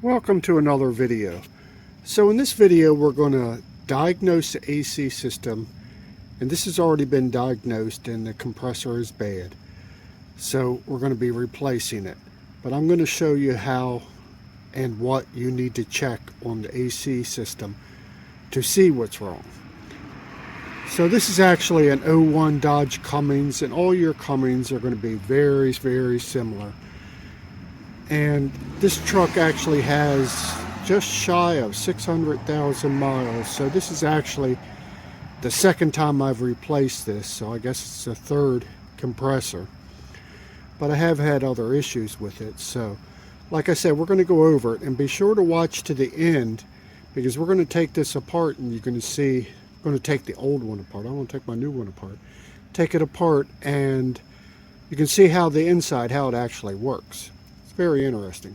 Welcome to another video. So in this video we're going to diagnose the AC system, and this has already been diagnosed and the compressor is bad. So we're going to be replacing it. But I'm going to show you how and what you need to check on the AC system to see what's wrong. So this is actually an 01 Dodge Cummins, and all your Cummins are going to be very, very similar. And this truck actually has just shy of 600,000 miles. So this is actually the second time I've replaced this. So I guess it's the third compressor. But I have had other issues with it. So like I said, we're going to go over it, and be sure to watch to the end, because we're going to take this apart and you're going to see, I'm going to take the old one apart. I want to take my new one apart. Take it apart and you can see how the inside, how it actually works. Very interesting.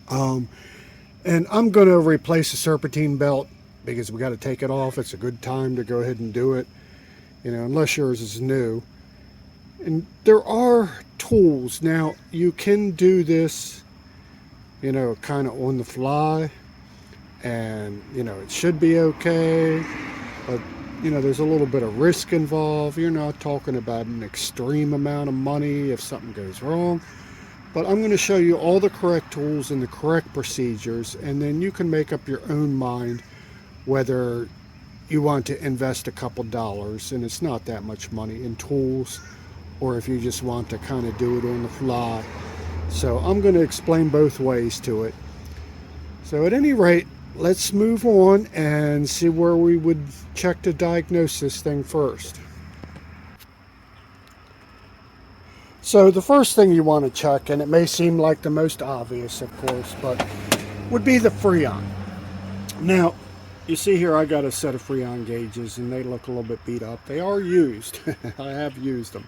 And I'm going to replace the serpentine belt because we got to take it off. It's a good time to go ahead and do it, you know, unless yours is new. And there are tools. Now you can do this, you know, kind of on the fly, and you know it should be okay, but you know there's a little bit of risk involved. You're not talking about an extreme amount of money if something goes wrong. But I'm going to show you all the correct tools and the correct procedures, and then you can make up your own mind whether you want to invest a couple dollars, and it's not that much money, in tools, or if you just want to kind of do it on the fly. So I'm going to explain both ways to it. So at any rate, let's move on and see where we would check to diagnose this thing first. So the first thing you want to check, and it may seem like the most obvious, of course, but would be the freon. Now, you see here I got a set of freon gauges, and they look a little bit beat up. They are used. I have used them.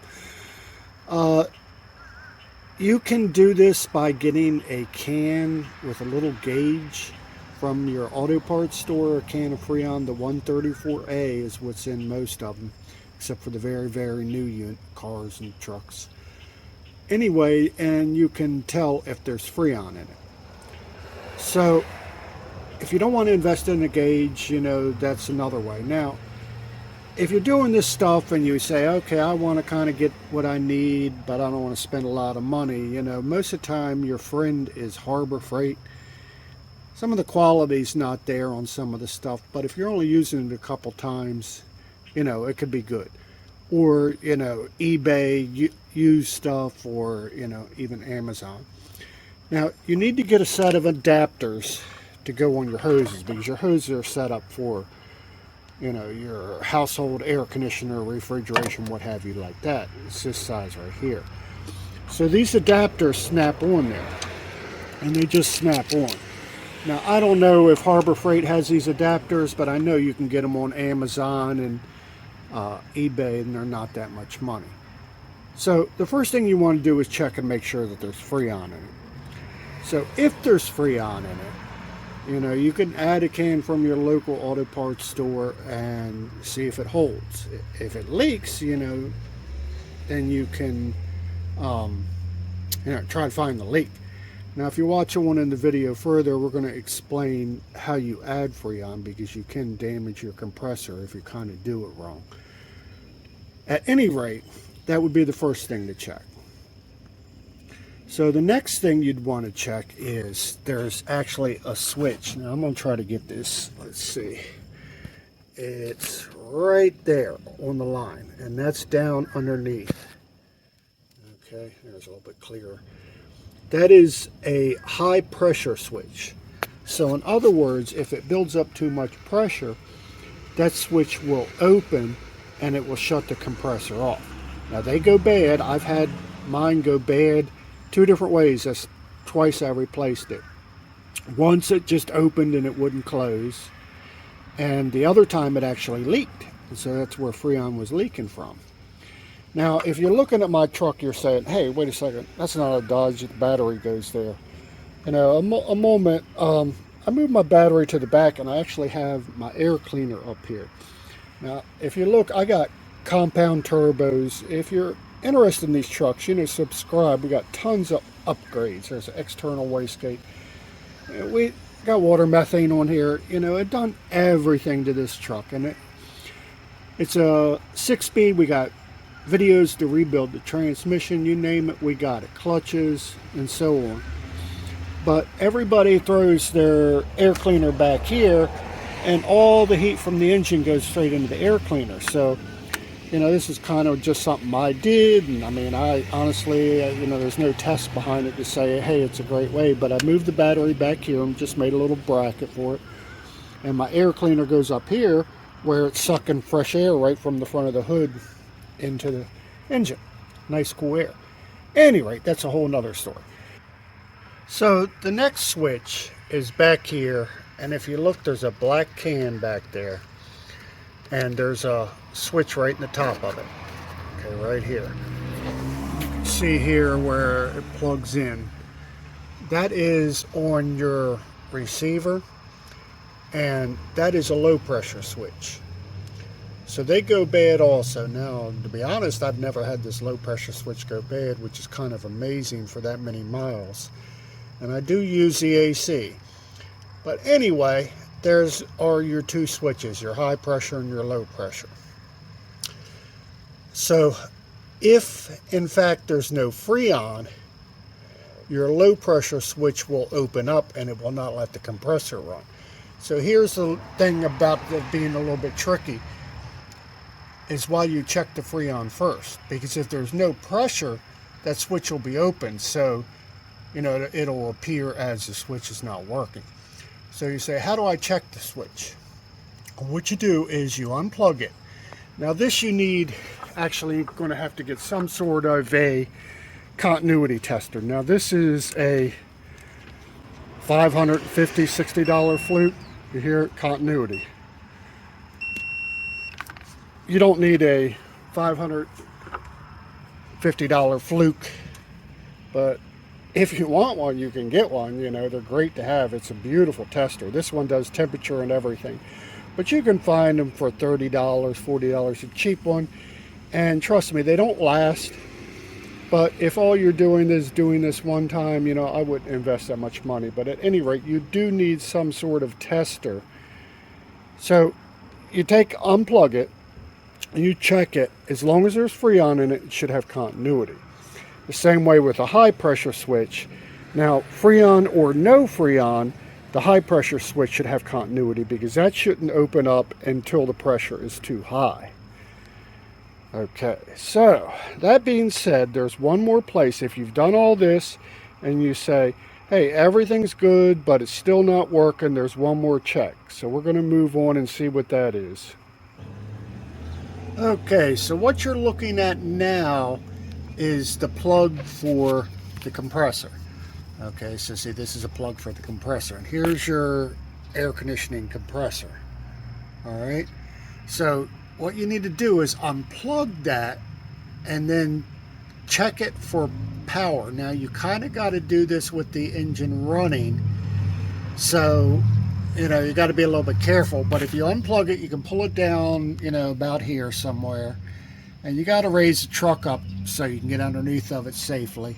You can do this by getting a can with a little gauge from your auto parts store. A can of freon, the 134A is what's in most of them, except for the very, very new cars and trucks. Anyway, and you can tell if there's freon in it. So if you don't want to invest in a gauge, you know, that's another way. Now, if you're doing this stuff and you say, okay, I want to kind of get what I need, but I don't want to spend a lot of money, you know, most of the time your friend is Harbor Freight. Some of the quality's not there on some of the stuff, but if you're only using it a couple times, you know, it could be good. Or, you know, eBay, used stuff, or, you know, even Amazon. Now, you need to get a set of adapters to go on your hoses, because your hoses are set up for, you know, your household air conditioner, refrigeration, what have you, like that. It's this size right here. So these adapters snap on there, and they just snap on. Now, I don't know if Harbor Freight has these adapters, but I know you can get them on Amazon and eBay, and they're not that much money. So the first thing you want to do is check and make sure that there's freon in it. So if there's freon in it, you know, you can add a can from your local auto parts store and see if it holds. If it leaks, you know, then you can you know, try to find the leak. Now if you're watching one in the video further, we're going to explain how you add freon, because you can damage your compressor if you kind of do it wrong. At any rate, that would be the first thing to check. So the next thing you'd want to check is there's actually a switch. Now I'm going to try to get this. Let's see. It's right there on the line, and that's down underneath. Okay, there's a little bit clearer. That is a high pressure switch. So in other words, if it builds up too much pressure, that switch will open and it will shut the compressor off. Now they go bad. I've had mine go bad two different ways. That's twice I replaced it. Once it just opened and it wouldn't close, and the other time it actually leaked. And so that's where freon was leaking from. Now, if you're looking at my truck, you're saying, hey, wait a second, that's not a Dodge, the battery goes there. You know, a moment, I moved my battery to the back, and I actually have my air cleaner up here. Now, if you look, I got compound turbos. If you're interested in these trucks, you know, subscribe. We got tons of upgrades. There's an external wastegate. We got water methane on here. You know, it done everything to this truck, and it's a 6-speed. We got videos to rebuild the transmission, you name it, we got it, clutches and so on. But everybody throws their air cleaner back here, and all the heat from the engine goes straight into the air cleaner. So, you know, this is kind of just something I did, and I mean, I honestly, you know, there's no test behind it to say, hey, it's a great way, but I moved the battery back here and just made a little bracket for it, and my air cleaner goes up here where it's sucking fresh air right from the front of the hood into the engine. Nice cool air. At any rate, that's a whole nother story. So the next switch is back here, and if you look, there's a black can back there, and there's a switch right in the top of it. Okay, right here. You can see here where it plugs in. That is on your receiver, and that is a low pressure switch. So they go bad also. Now, to be honest, I've never had this low pressure switch go bad, which is kind of amazing for that many miles. And I do use the AC. But anyway, there's are your two switches, your high pressure and your low pressure. So if in fact there's no freon, your low pressure switch will open up and it will not let the compressor run. So here's the thing about it being a little bit tricky, is why you check the freon first, because if there's no pressure, that switch will be open, so you know it'll appear as the switch is not working. So you say, how do I check the switch? What you do is you unplug it. Now this you need, actually you're going to have to get some sort of a continuity tester. Now this is a $550, $60 Fluke. You hear it, continuity. You don't need a $550 Fluke, but if you want one, you can get one. You know, they're great to have. It's a beautiful tester. This one does temperature and everything. But you can find them for $30, $40, a cheap one. And trust me, they don't last. But if all you're doing is doing this one time, you know, I wouldn't invest that much money. But at any rate, you do need some sort of tester. So you unplug it, and you check it. As long as there's freon in it, it should have continuity. The same way with a high pressure switch. Now, freon or no freon, the high pressure switch should have continuity, because that shouldn't open up until the pressure is too high. Okay, so that being said, there's one more place. If you've done all this and you say, hey, everything's good, but it's still not working, there's one more check. So we're going to move on and see what that is. Okay, so what you're looking at now is the plug for the compressor. Okay, so see, this is a plug for the compressor, and here's your air conditioning compressor. All right, so what you need to do is unplug that and then check it for power. Now you kind of got to do this with the engine running, so you know you got to be a little bit careful. But if you unplug it, you can pull it down, you know, about here somewhere, and you got to raise the truck up so you can get underneath of it safely.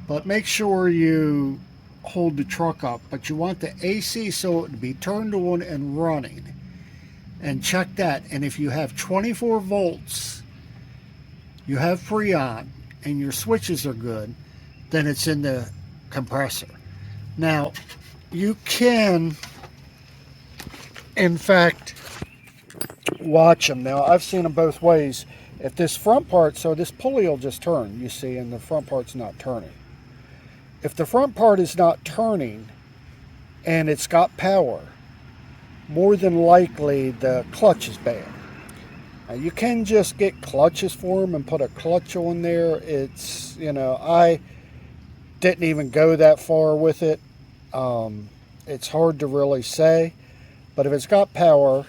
But make sure you hold the truck up. But you want the AC so it to be turned on and running. And check that. And if you have 24 volts, you have freon, and your switches are good, then it's in the compressor. Now, you can, in fact, watch them. Now, I've seen them both ways. If this front part, so this pulley will just turn, you see, and the front part's not turning. If the front part is not turning and it's got power, more than likely the clutch is bad. Now, you can just get clutches for them and put a clutch on there. It's, you know, I didn't even go that far with it. It's hard to really say, but if it's got power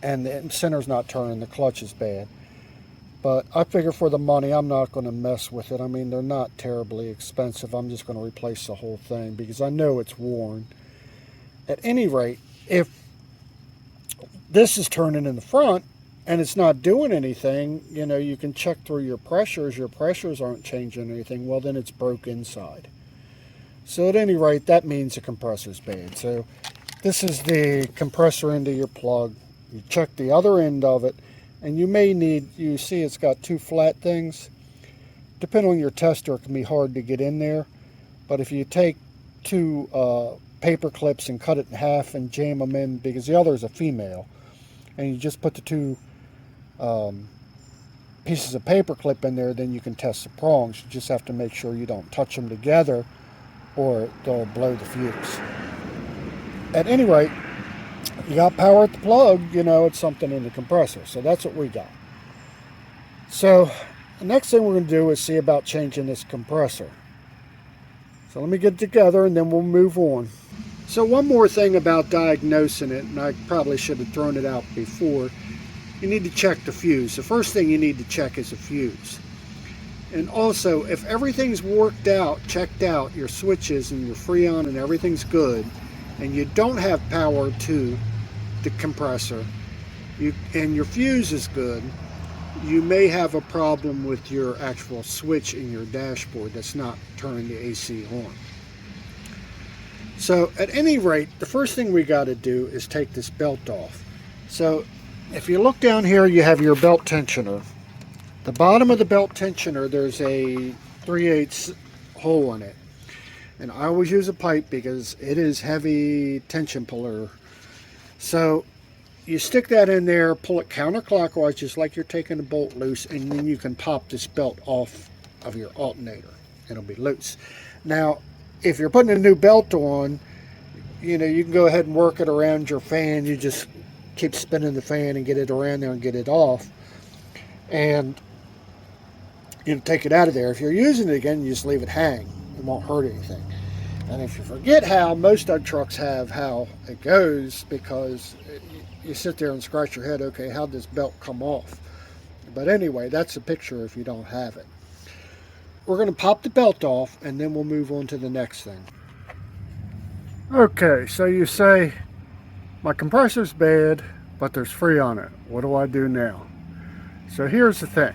and the center's not turning, the clutch is bad. But I figure for the money, I'm not going to mess with it. I mean, they're not terribly expensive. I'm just going to replace the whole thing because I know it's worn. At any rate, if this is turning in the front and it's not doing anything, you know, you can check through your pressures. Your pressures aren't changing anything. Well, then it's broke inside. So at any rate, that means the compressor's bad. So this is the compressor end of your plug. You check the other end of it, and you may need, you see it's got two flat things. Depending on your tester, it can be hard to get in there. But if you take two paper clips and cut it in half and jam them in, because the other is a female, and you just put the two pieces of paper clip in there, then you can test the prongs. You just have to make sure you don't touch them together or they'll blow the fuse. At any rate, you got power at the plug, you know it's something in the compressor. So that's what we got. So the next thing we're going to do is see about changing this compressor. So let me get it together and then we'll move on. So one more thing about diagnosing it, and I probably should have thrown it out before, you need to check the fuse. The first thing you need to check is the fuse. And also, if everything's worked out, checked out, your switches and your freon and everything's good, and you don't have power to the compressor, and your fuse is good, you may have a problem with your actual switch in your dashboard that's not turning the AC on. So at any rate, the first thing we got to do is take this belt off. So if you look down here, you have your belt tensioner. The bottom of the belt tensioner, there's a 3/8 hole in it. And I always use a pipe because it is heavy tension puller. So you stick that in there, pull it counterclockwise just like you're taking a bolt loose, and then you can pop this belt off of your alternator. It'll be loose. Now, if you're putting a new belt on, you know, you can go ahead and work it around your fan. You just keep spinning the fan and get it around there and get it off. And you know, take it out of there. If you're using it again, you just leave it hang. It won't hurt anything. And if you forget how, most Dodge trucks have how it goes, because you sit there and scratch your head, okay, how'd this belt come off? But anyway, that's a picture if you don't have it. We're going to pop the belt off, and then we'll move on to the next thing. Okay, so you say, my compressor's bad, but there's freon on it. What do I do now? So here's the thing.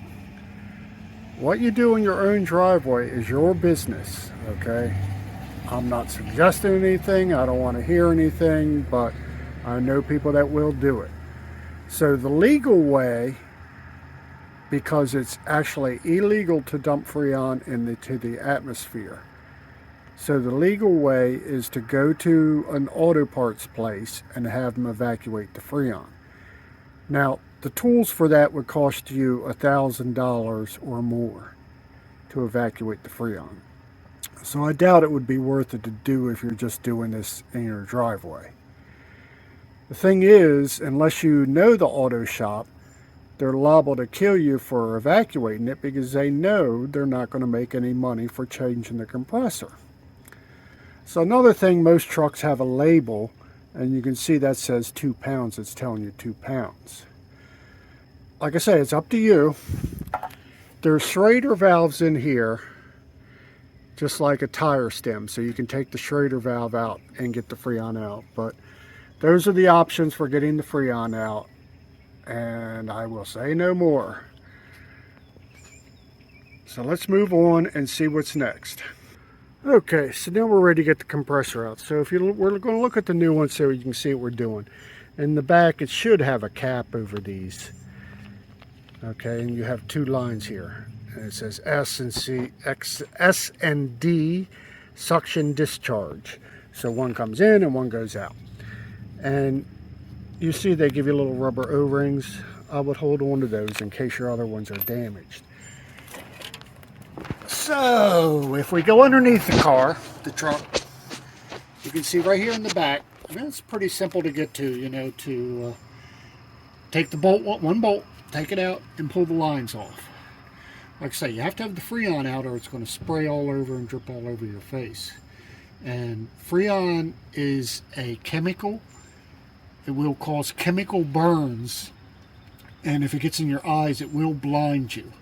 What you do in your own driveway is your business, okay? I'm not suggesting anything. I don't want to hear anything, but I know people that will do it. So the legal way, because it's actually illegal to dump freon into the atmosphere. So the legal way is to go to an auto parts place and have them evacuate the freon. Now, the tools for that would cost you $1,000 or more to evacuate the freon. So I doubt it would be worth it to do if you're just doing this in your driveway. The thing is, unless you know the auto shop, they're liable to kill you for evacuating it because they know they're not going to make any money for changing the compressor. So another thing, most trucks have a label, and you can see that says 2 pounds. It's telling you 2 pounds. Like I say, it's up to you. There's Schrader valves in here, just like a tire stem, so you can take the Schrader valve out and get the freon out. But those are the options for getting the freon out, and I will say no more. So let's move on and see what's next. Okay, so now we're ready to get the compressor out. So if we're going to look at the new one so you can see what we're doing. In the back, it should have a cap over these. Okay, and you have 2 lines here. And it says S and D suction discharge. So one comes in and one goes out. And you see they give you little rubber O-rings. I would hold on to those in case your other ones are damaged. So if we go underneath the car, the truck, you can see right here in the back, and it's pretty simple to get to, you know, to take the bolt, one bolt, take it out and pull the lines off. Like I say, you have to have the freon out or it's going to spray all over and drip all over your face. And freon is a chemical. It will cause chemical burns, and if it gets in your eyes, it will blind you.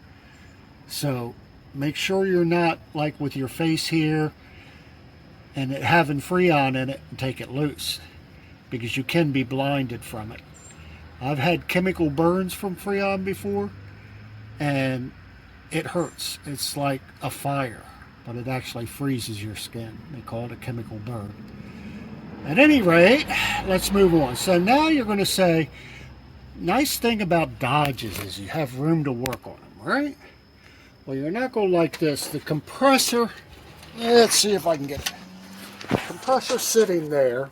So make sure you're not like with your face here and it having freon in it and take it loose, because you can be blinded from it. I've had chemical burns from freon before, and it hurts. It's like a fire. but it actually freezes your skin. They call it a chemical burn. At any rate, let's move on. So now you're going to say, nice thing about Dodges is you have room to work on them, right? Well, you're not going to like this. The compressor, let's see if I can get it. The compressor sitting there,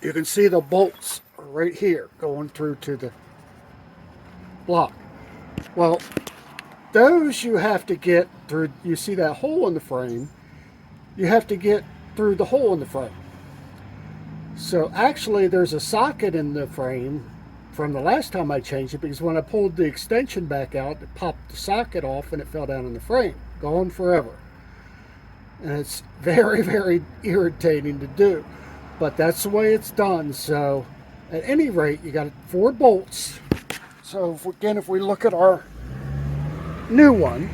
you can see the bolts are right here going through to the block. Well, those you have to get through. You see that hole in the frame? You have to get through the hole in the frame. So actually there's a socket in the frame from the last time I changed it, because when I pulled the extension back out, it popped the socket off and it fell down in the frame. Gone forever. And it's very, very irritating to do. But that's the way it's done. So at any rate, you got 4 bolts. So if we look at our new one,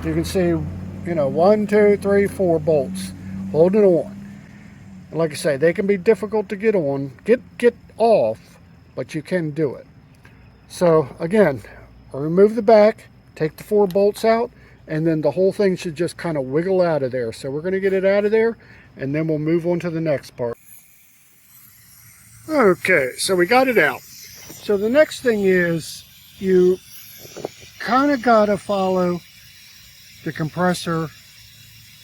you can see, 1, 2, 3, 4 bolts holding it on. And like I say, they can be difficult to get off, but you can do it. So again, I'll remove the back, take the 4 bolts out, and then the whole thing should just kind of wiggle out of there. So we're going to get it out of there, and then we'll move on to the next part. Okay, so we got it out. So the next thing is, you kind of got to follow the compressor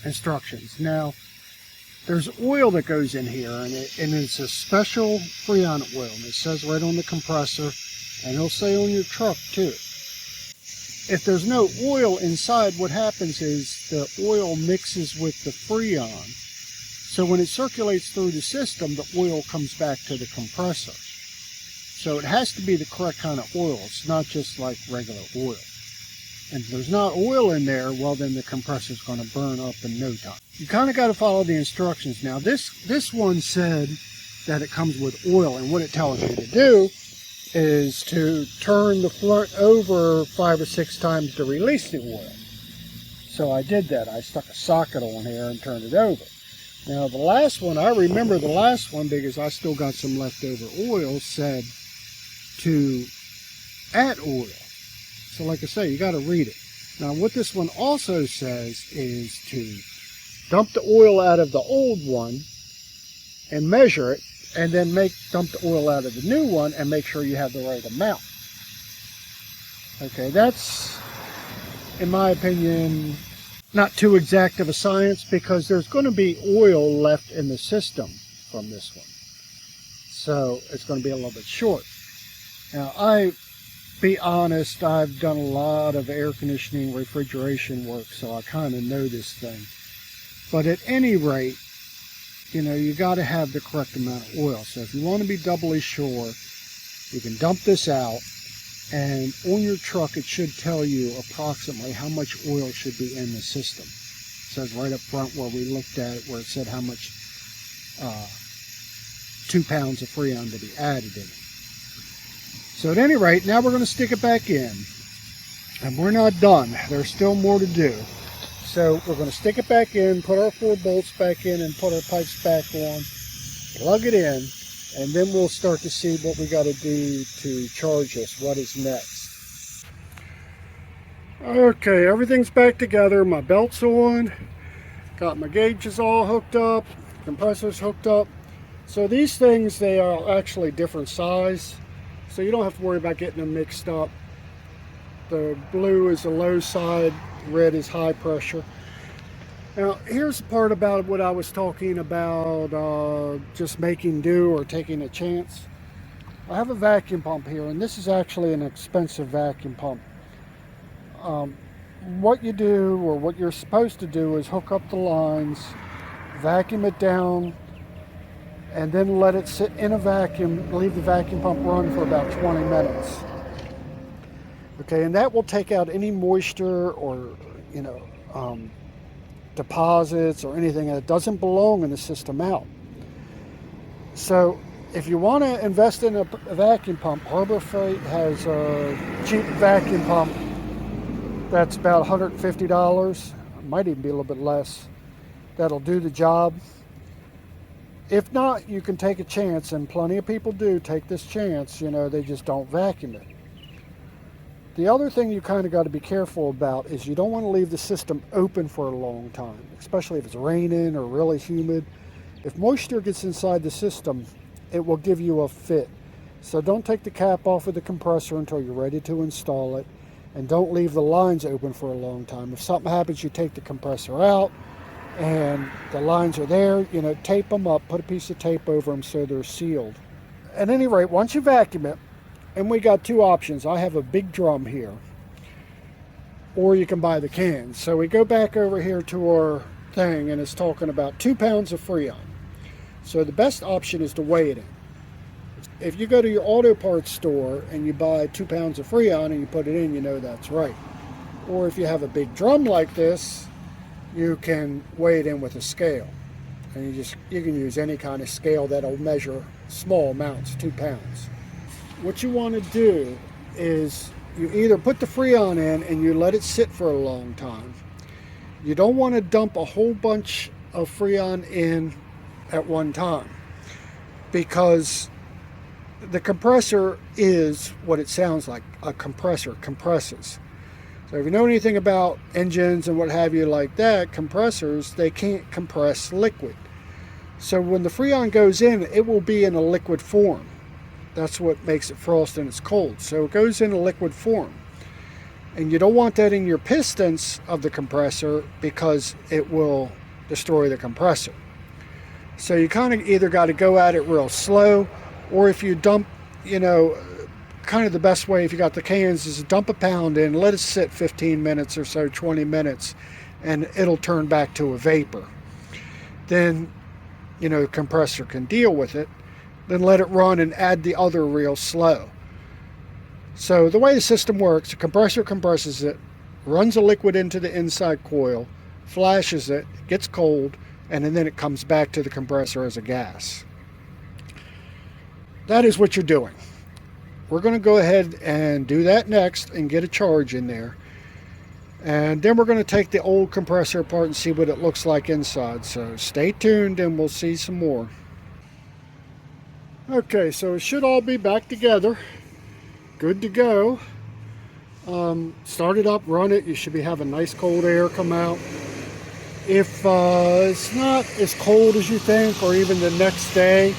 instructions. Now, there's oil that goes in here, and it's a special freon oil, and it says right on the compressor, and it'll say on your truck too. If there's no oil inside, what happens is the oil mixes with the freon. So when it circulates through the system, the oil comes back to the compressor. So it has to be the correct kind of oil. It's not just like regular oil. And if there's not oil in there, well, then the compressor's going to burn up in no time. You kind of got to follow the instructions. Now, this one said that it comes with oil, and what it tells you to do is to turn the front over 5 or 6 times to release the oil. So I did that. I stuck a socket on here and turned it over. Now, the last one, I remember the last one because I still got some leftover oil, said to add oil. So like I say, you got to read it. Now what this one also says is to dump the oil out of the old one and measure it, and then dump the oil out of the new one and make sure you have the right amount. Okay, that's, in my opinion, not too exact of a science, because there's going to be oil left in the system from this one. So it's going to be a little bit short. Now, be honest, I've done a lot of air conditioning, refrigeration work, so I kind of know this thing. But at any rate, you got to have the correct amount of oil. So if you want to be doubly sure, you can dump this out, and on your truck it should tell you approximately how much oil should be in the system. It says right up front where we looked at it, where it said how much 2 pounds of freon to be added in it. So at any rate, now we're going to stick it back in, and we're not done. There's still more to do. So we're going to stick it back in, put our 4 bolts back in, and put our pipes back on, plug it in, and then we'll start to see what we got to do to charge this. What is next? Okay, everything's back together. My belt's on, got my gauges all hooked up, compressor's hooked up. So these things, they are actually different size, so you don't have to worry about getting them mixed up. The blue is the low side, red is high pressure. Now here's the part about what I was talking about, just making do or taking a chance. I have a vacuum pump here, and this is actually an expensive vacuum pump. What you do, or what you're supposed to do, is hook up the lines, vacuum it down, and then let it sit in a vacuum, leave the vacuum pump run for about 20 minutes. Okay, and that will take out any moisture or, deposits or anything that doesn't belong in the system out. So if you want to invest in a vacuum pump, Harbor Freight has a cheap vacuum pump that's about $150. It might even be a little bit less. That'll do the job. If not, you can take a chance, and plenty of people do take this chance. They just don't vacuum it. The other thing you kind of got to be careful about is you don't want to leave the system open for a long time, especially if it's raining or really humid. If moisture gets inside the system, it will give you a fit. So don't take the cap off of the compressor until you're ready to install it, and don't leave the lines open for a long time. If something happens, you take the compressor out and the lines are there, tape them up, put a piece of tape over them so they're sealed. At any rate, once you vacuum it, and we got two options. I have a big drum here, or you can buy the cans. So we go back over here to our thing, and it's talking about 2 pounds of freon. So the best option is to weigh it in. If you go to your auto parts store and you buy 2 pounds of freon and you put it in, you know that's right. Or if you have a big drum like this, you can weigh it in with a scale. And you can use any kind of scale that'll measure small amounts, 2 pounds. What you want to do is you either put the freon in and you let it sit for a long time. You don't want to dump a whole bunch of freon in at one time, because the compressor is what it sounds like. A compressor compresses. So if you know anything about engines and what have you like that, compressors, they can't compress liquid. So when the freon goes in, it will be in a liquid form. That's what makes it frost and it's cold. So it goes in a liquid form. And you don't want that in your pistons of the compressor, because it will destroy the compressor. So you kind of either got to go at it real slow, or if you dump, kind of the best way if you got the cans is dump a pound in, let it sit 15 minutes or so, 20 minutes, and it'll turn back to a vapor. Then, the compressor can deal with it. Then let it run and add the other real slow. So the way the system works, the compressor compresses it, runs a liquid into the inside coil, flashes it, gets cold, and then it comes back to the compressor as a gas. That is what you're doing. We're going to go ahead and do that next and get a charge in there. And then we're going to take the old compressor apart and see what it looks like inside. So stay tuned and we'll see some more. Okay, so it should all be back together. Good to go. Start it up, run it. You should be having nice cold air come out. If it's not as cold as you think, or even the next day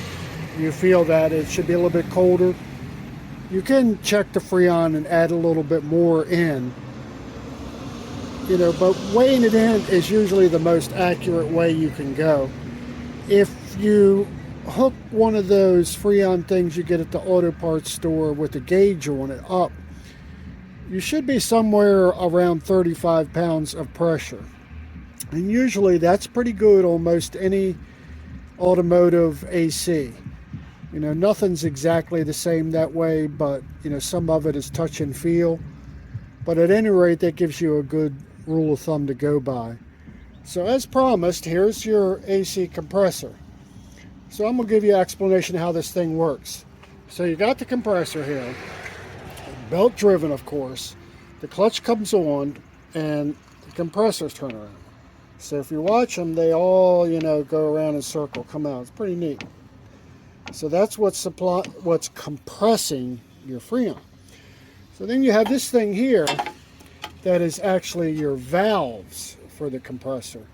you feel that it should be a little bit colder, you can check the freon and add a little bit more in. But weighing it in is usually the most accurate way you can go. If you hook one of those freon things you get at the auto parts store with a gauge on it up, you should be somewhere around 35 pounds of pressure. And usually that's pretty good on most any automotive AC. Nothing's exactly the same that way, but some of it is touch and feel. But at any rate, that gives you a good rule of thumb to go by. So as promised, here's your AC compressor. So I'm going to give you an explanation of how this thing works. So you got the compressor here, belt driven of course. The clutch comes on and the compressors turn around. So if you watch them, they all, go around in a circle, come out. It's pretty neat. So that's what's compressing your freon. So then you have this thing here that is actually your valves for the compressor.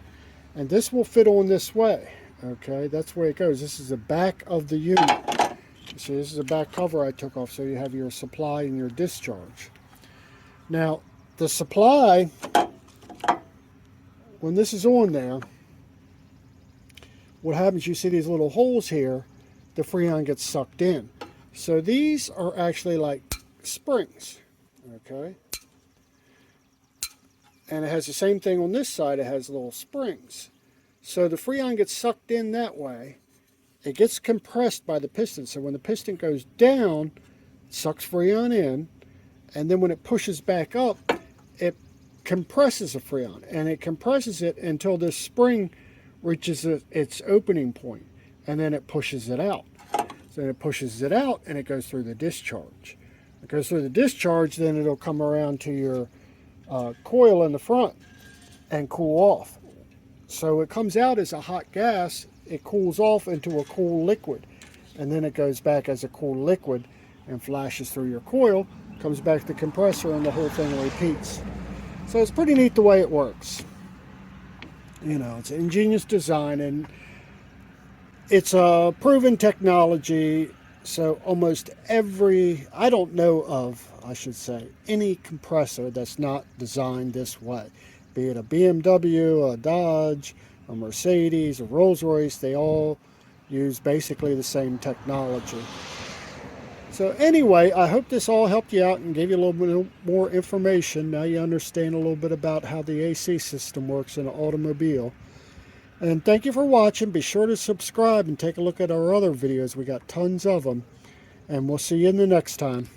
And this will fit on this way. Okay, that's where it goes. This is the back of the unit. See, this is a back cover I took off, so you have your supply and your discharge. Now, the supply, when this is on there, what happens, you see these little holes here, the freon gets sucked in. So these are actually like springs, okay? And it has the same thing on this side, it has little springs. So the freon gets sucked in that way. It gets compressed by the piston. So when the piston goes down, it sucks freon in, and then when it pushes back up, it compresses the freon, and it compresses it until this spring reaches its opening point, and then it pushes it out. So it pushes it out, and it goes through the discharge. It goes through the discharge, then it'll come around to your coil in the front and cool off. So it comes out as a hot gas, it cools off into a cool liquid, and then it goes back as a cool liquid and flashes through your coil comes back to the compressor, and the whole thing repeats. So it's pretty neat the way it works. You know, it's an ingenious design, and it's a proven technology. So almost every, I don't know of, I should say, any compressor that's not designed this way. Be it a BMW, a Dodge, a Mercedes, a Rolls-Royce, they all use basically the same technology. So anyway, I hope this all helped you out and gave you a little bit more information. Now you understand a little bit about how the AC system works in an automobile. And thank you for watching. Be sure to subscribe and take a look at our other videos. We got tons of them. And we'll see you in the next time.